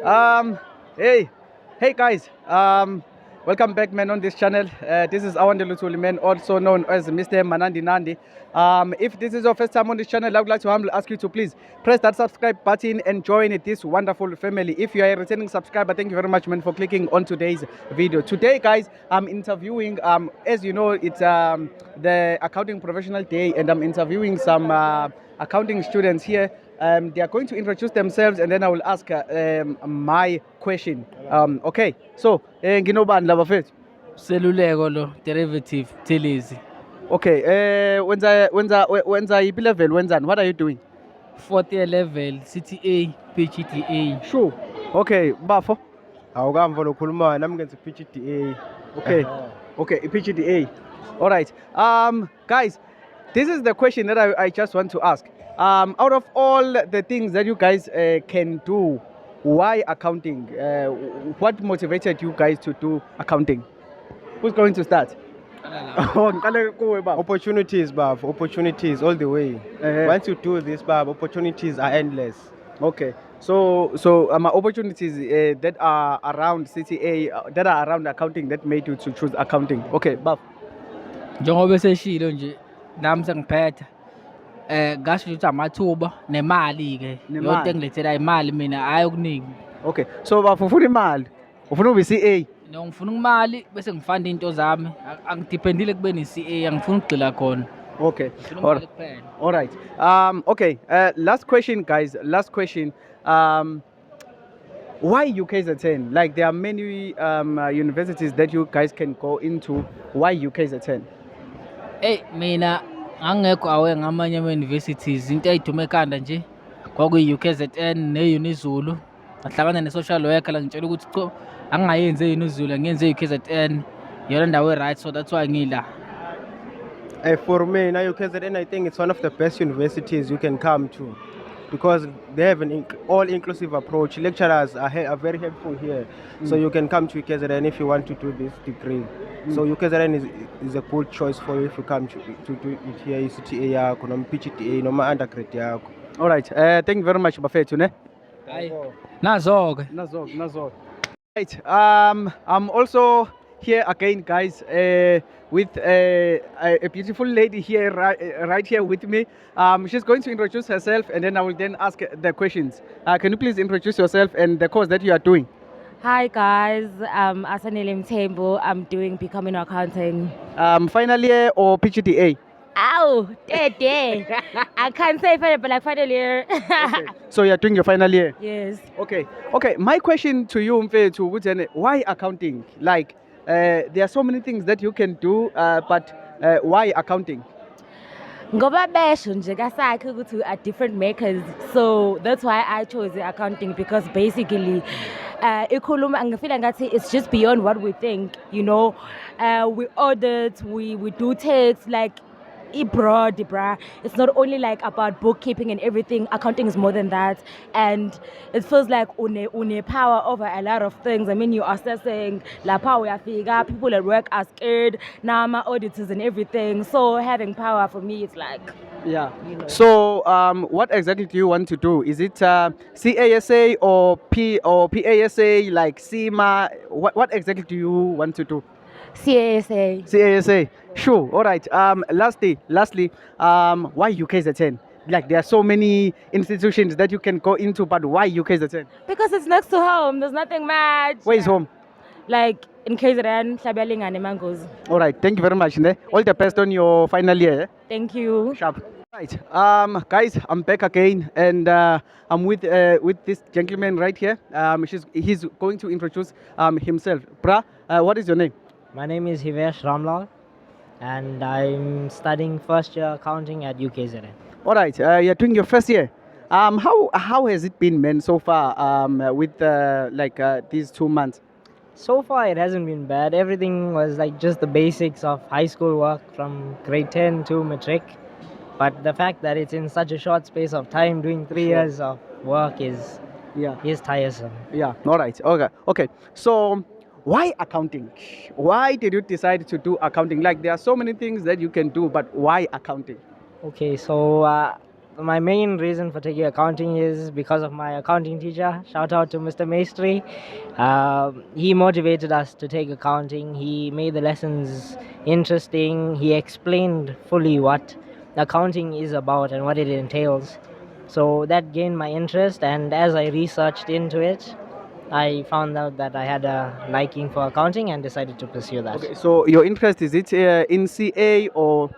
Um, hey, hey guys. Welcome back, man, on this channel. This is Awande Lutuli, man, also known as Mr. Manandi Nandi. If this is your first time on this channel, I would like to humbly ask you to please press that subscribe button and join this wonderful family. If you are a returning subscriber, thank you very much, man, for clicking on today's video. Today, guys, I'm interviewing. As you know, it's the accounting professional day, and I'm interviewing some accounting students here. They are going to introduce themselves, and then I will ask my question. Okay, so nginobani laba fethu? Seluleko lo derivative Tillezi. Okay, wenza yiphi level wenzani? What are you doing? Fourth year level CTA PGTA. Sure. Okay, Bafo. Awukamva lokhulumayo nami ngenza PGDA. Okay. Okay, PGDA. All right. Guys, this is the question that I just want to ask. Out of all the things that you guys can do, why accounting? What motivated you guys to do accounting? Who's going to start? Oh, ngicale kuwe baba. Opportunities, Bav. Opportunities all the way. Once you do this, Bav, opportunities are endless. Okay. So opportunities that are around CTA, that are around accounting that made you to choose accounting. Okay, Baf. Njengoba seshilo nje nami sengiphetha ngasho ukuthi amathuba nemali ke Nemali. yonke engilethela imali mina hayi okuningi. Okay. So Baf ufuna imali. Ufuna ube CA. No ngifuna imali bese ngifanda into zami angidependile kube ne CA angifuni ukugxila khona. Okay. Ngifuna All, imali kuphela. all right. Okay. Last question, guys. Last question. Why UKZN? Like there are many universities that you guys can go into. Why UKZN? Mina angekho awe ngamanye ama-universities into eyidume ekhanda nje kwakuyi-UKZN ne-Unizulu ngahlangana ne-social worker la ngitshela ukuthi cho angingayenzi e-Unizulu ngiyenze e-UKZN iyona ndawo e-right, so that's why ngila. For me, now UKZN, I think it's one of the best universities you can come to because they have an all-inclusive approach. Lecturers are very helpful here. So you can come to UKZN if you want to do this degree. So UKZN is a good choice for you if you come to do it here, CTA yakho, noma PGDA, noma undergrad yakho. All right. Thank you very much, Bafethu. Ne? Hayi nazo-ke Nazok. Right. I'm also here again, guys, with a beautiful lady here, right here with me. She's going to introduce herself, and then I will then ask the questions. Can you please introduce yourself and the course that you are doing? Hi guys, I'm Asanele Mtembo. I'm doing Becoming Accounting. Final year or PGDA? Ow, day. I can't say final, but like final year. So you're doing your final year? Yes. Okay. My question to you, Mfethu, ukuthi why accounting? Like, there are so many things that you can do, but why accounting? Ngoba besho nje kasakhe ukuthi we are different makers. So that's why I chose the accounting because basically ikhuluma ngifila ngathi it's just beyond what we think, you know. We audit, we do tax, like broad, bruh. It's not only like about bookkeeping and everything. Accounting is more than that, and it feels like une power over a lot of things. I mean, you are assessing la power yafika. People at work are scared. Now my auditors and everything. So having power for me, it's like Yeah. you know. So, what exactly do you want to do? Is it CASA or PASA, like CIMA? What exactly do you want to do? CASA. CASA. Sure. All right. Lastly, why UKZN? Like there are so many institutions that you can go into, but why UKZN? Because it's next to home. There's nothing much. Where is home? Like in KZN, Hlabelinga and Mangoes. All right. Thank you very much. Ne? All the best on your final year. Eh? Thank you. Sharp. Right. Guys, I'm back again, and I'm with this gentleman right here. He's going to introduce himself. Bra, what is your name? My name is Hivesh Ramlal and I'm studying first year accounting at UKZN. All right. You're doing your first year. How has it been, man, so far with these 2 months? So far it hasn't been bad. Everything was like just the basics of high school work from grade 10 to matric. But the fact that it's in such a short space of time doing 3 years of work is tiresome. Yeah. All right. Okay. So, why accounting? Why did you decide to do accounting? Like there are so many things that you can do, but why accounting? Okay, so my main reason for taking accounting is because of my accounting teacher. Shout out to Mr. Maestri. He motivated us to take accounting. He made the lessons interesting. He explained fully what accounting is about and what it entails. So that gained my interest, and as I researched into it, I found out that I had a liking for accounting and decided to pursue that. Okay, so your interest is it in CA or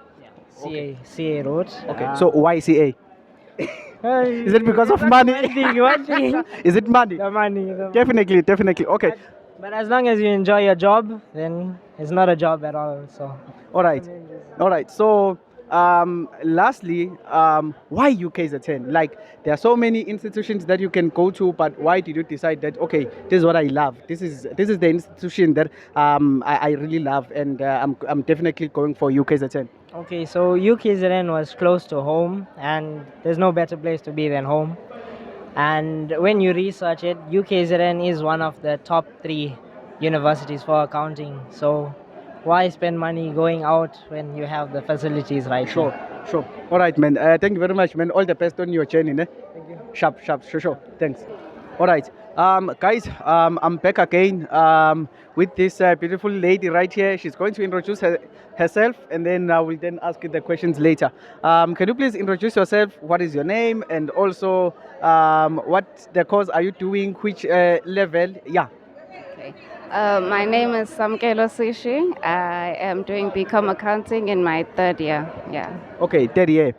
CA route. okay? So why CA? Is it because of money? One thing. Is it money? The money. Definitely. Okay, But as long as you enjoy your job, then it's not a job at all. So all right. So lastly, why UKZN? Like there are so many institutions that you can go to, but why did you decide that okay, this is what I love. This is the institution that I really love, and I'm definitely going for UKZN. okay, so UKZN was close to home, and there's no better place to be than home. And when you research it, UKZN is one of the top 3 universities for accounting. So why spend money going out when you have the facilities right Sure. here? All right, man. Thank you very much, man. All the best on your journey, ne? Thank you. Sharp. Sure. Thanks. All right. Guys, I'm back again with this beautiful lady right here. She's going to introduce herself, and then I will then ask you the questions later. Can you please introduce yourself? What is your name? And also, what the course are you doing? Which level? Yeah. Okay. My name is Samkelo Sishi. I am doing BCom Accounting in my 3rd year. Yeah. Okay, 30 year.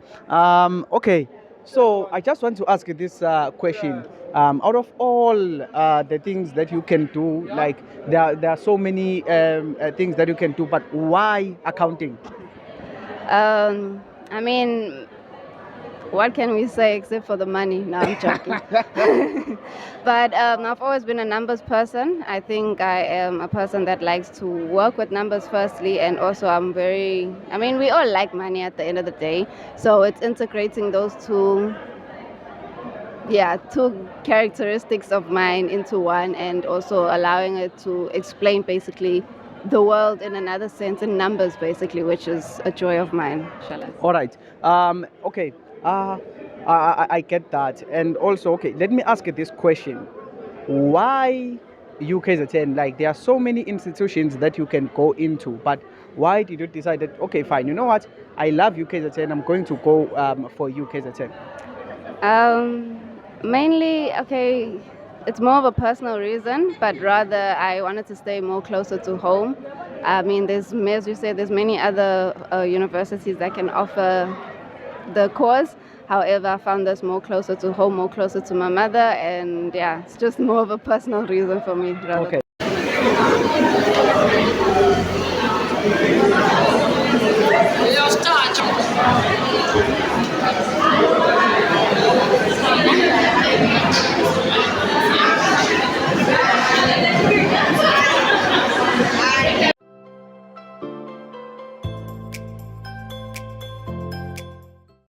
Okay, so I just want to ask you this question. Out of all the things that you can do, like there are so many things that you can do, but why accounting? I mean, what can we say except for the money? No, I'm joking. But I've always been a numbers person. I think I am a person that likes to work with numbers firstly, and also we all like money at the end of the day. So it's integrating those two characteristics of mine into one, and also allowing it to explain basically the world in another sense, in numbers basically, which is a joy of mine, shall I say. All right. Okay. I get that. And also, okay, let me ask you this question. Why UKZN? Like, there are so many institutions that you can go into, but why did you decide that, okay, fine, you know what? I love UKZN. I'm going to go for UKZN. Mainly, okay, it's more of a personal reason, but rather I wanted to stay more closer to home. I mean, as you said, there's many other universities that can offer the course. However, I found this more closer to home, more closer to my mother, and yeah, it's just more of a personal reason for me. Rather. Okay.